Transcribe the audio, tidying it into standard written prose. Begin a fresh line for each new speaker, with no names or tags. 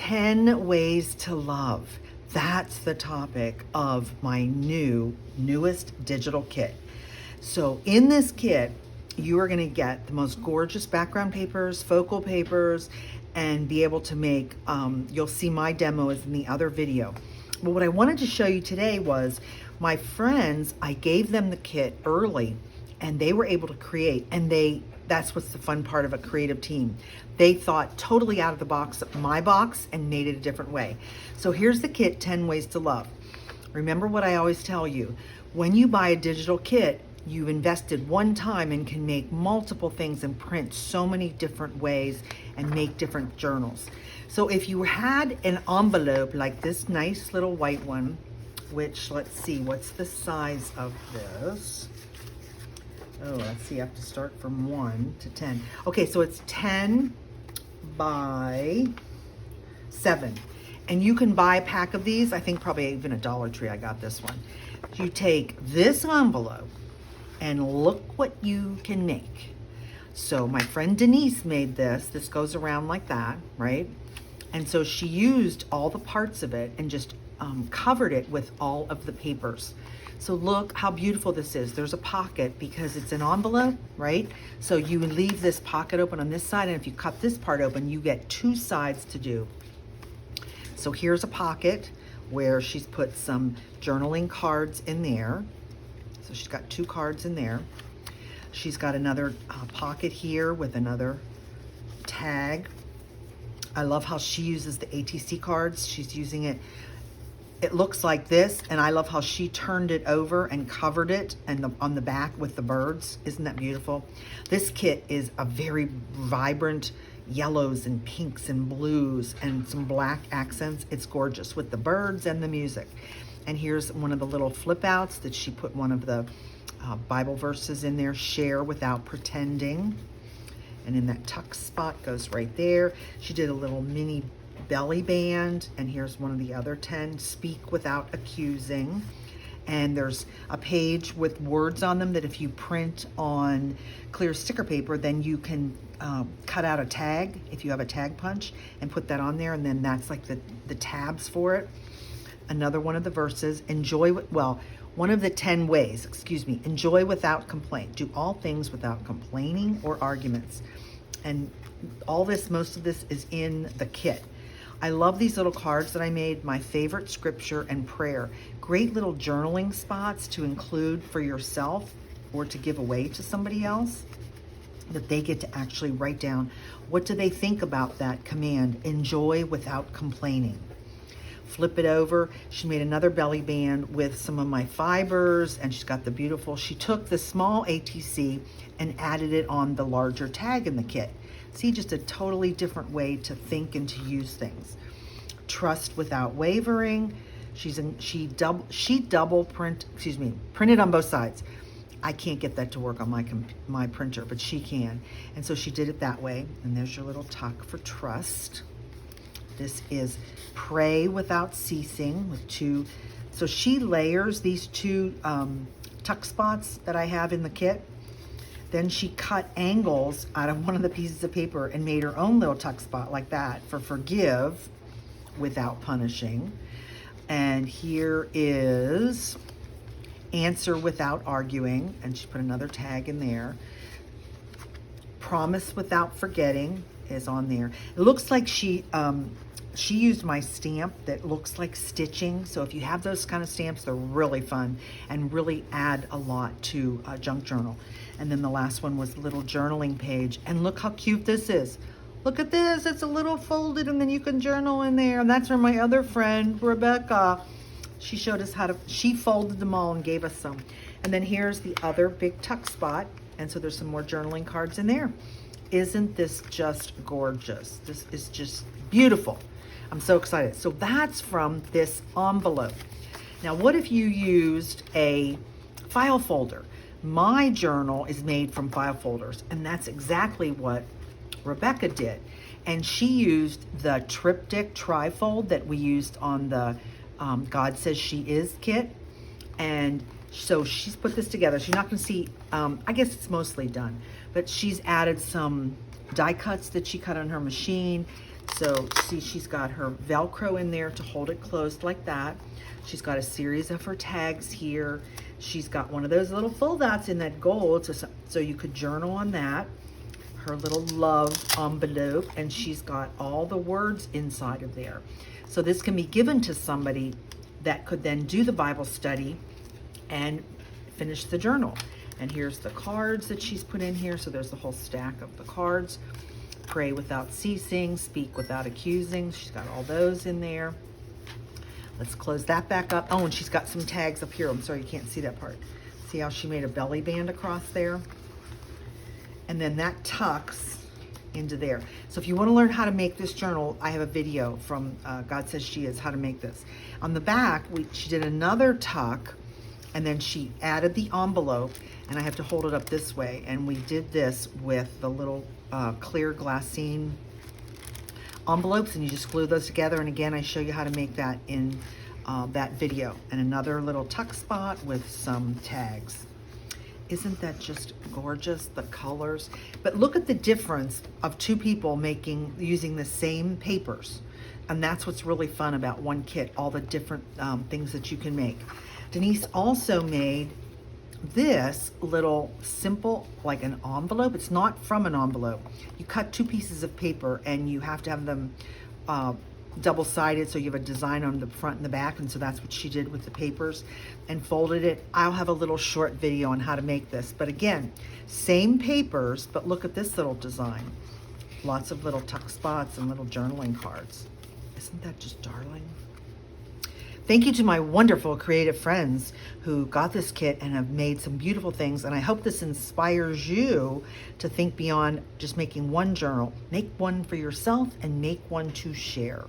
10 ways to love. That's the topic of my newest digital kit. So in this kit, you are going to get the most gorgeous background papers, focal papers, and be able to make, you'll see my demo is in the other video. But what I wanted to show you today was my friends, I gave them the kit early and they were able to create, and that's what's the fun part of a creative team. They thought totally out of the box, my box, and made it a different way. So here's the kit, 10 Ways to Love. Remember what I always tell you, when you buy a digital kit, you've invested one time and can make multiple things and print so many different ways and make different journals. So if you had an envelope like this nice little white one, which let's see, what's the size of this? Oh, let's see, I have to start from 1 to 10. Okay, so it's 10 by 7. And you can buy a pack of these. I think probably even at Dollar Tree I got this one. You take this envelope and look what you can make. So my friend Denise made this. This goes around like that, right? And so she used all the parts of it and just covered it with all of the papers. So look how beautiful this is. There's a pocket because it's an envelope, right? So you would leave this pocket open on this side, and if you cut this part open, you get 2 sides to do. So here's a pocket where she's put some journaling cards in there. So she's got 2 cards in there. She's got another pocket here with another tag. I love how she uses the ATC cards. She's using it. It looks like this, and I love how she turned it over and covered it and on the back with the birds. Isn't that beautiful? This kit is a very vibrant yellows and pinks and blues and some black accents. It's gorgeous with the birds and the music. And here's one of the little flip outs that she put one of the Bible verses in there, share without pretending. And in that tuck spot goes right there. She did a little mini belly band, and here's one of the other 10, speak without accusing. And there's a page with words on them that if you print on clear sticker paper, then you can cut out a tag if you have a tag punch and put that on there, and then that's like the tabs for it. Another one of the verses, one of the 10 ways, enjoy without complaint. Do all things without complaining or arguments. And all this, most of this is in the kit. I love these little cards that I made, my favorite scripture and prayer. Great little journaling spots to include for yourself or to give away to somebody else, that they get to actually write down what do they think about that command, enjoy without complaining. Flip it over. She made another belly band with some of my fibers, and she's got the beautiful, she took the small ATC and added it on the larger tag in the kit. See, just a totally different way to think and to use things. Trust without wavering. Printed on both sides. I can't get that to work on my printer, but she can. And so she did it that way. And there's your little tuck for trust. This is pray without ceasing with 2. So she layers these 2 tuck spots that I have in the kit. Then she cut angles out of one of the pieces of paper and made her own little tuck spot like that for forgive without punishing. And here is answer without arguing, and she put another tag in there. Promise without forgetting is on there. It looks like she used my stamp that looks like stitching. So if you have those kind of stamps, they're really fun and really add a lot to a junk journal. And then the last one was a little journaling page. And look how cute this is. Look at this, it's a little folded, and then you can journal in there. And that's from my other friend, Rebecca. She showed us she folded them all and gave us some. And then here's the other big tuck spot. And so there's some more journaling cards in there. Isn't this just gorgeous? This is just beautiful. I'm so excited. So that's from this envelope. Now, what if you used a file folder? My journal is made from file folders, and that's exactly what Rebecca did. And she used the triptych trifold that we used on the God Says She Is kit. And so she's put this together. She's not going to see, I guess it's mostly done, but she's added some die cuts that she cut on her machine. So see, she's got her Velcro in there to hold it closed like that. She's got a series of her tags here. She's got one of those little fold outs in that gold, so you could journal on that. Her little love envelope, and she's got all the words inside of there. So this can be given to somebody that could then do the Bible study and finish the journal. And here's the cards that she's put in here. So there's the whole stack of the cards. Pray without ceasing, speak without accusing. She's got all those in there. Let's close that back up. Oh, and she's got some tags up here. I'm sorry, you can't see that part. See how she made a belly band across there? And then that tucks into there. So if you want to learn how to make this journal, I have a video from God Says She Is, how to make this. On the back, she did another tuck, and then she added the envelope, and I have to hold it up this way. And we did this with the little clear glassine envelopes, and you just glue those together. And again, I show you how to make that in that video. And another little tuck spot with some tags. Isn't that just gorgeous, the colors? But look at the difference of two people using the same papers. And that's what's really fun about one kit, all the different things that you can make. Denise also made this little simple, like an envelope. It's not from an envelope. You cut two pieces of paper and you have to have them double-sided, so you have a design on the front and the back, and so that's what she did with the papers and folded it. I'll have a little short video on how to make this, but again, same papers, but look at this little design. Lots of little tuck spots and little journaling cards. Isn't that just darling? Thank you to my wonderful creative friends who got this kit and have made some beautiful things, and I hope this inspires you to think beyond just making one journal. Make one for yourself and make one to share.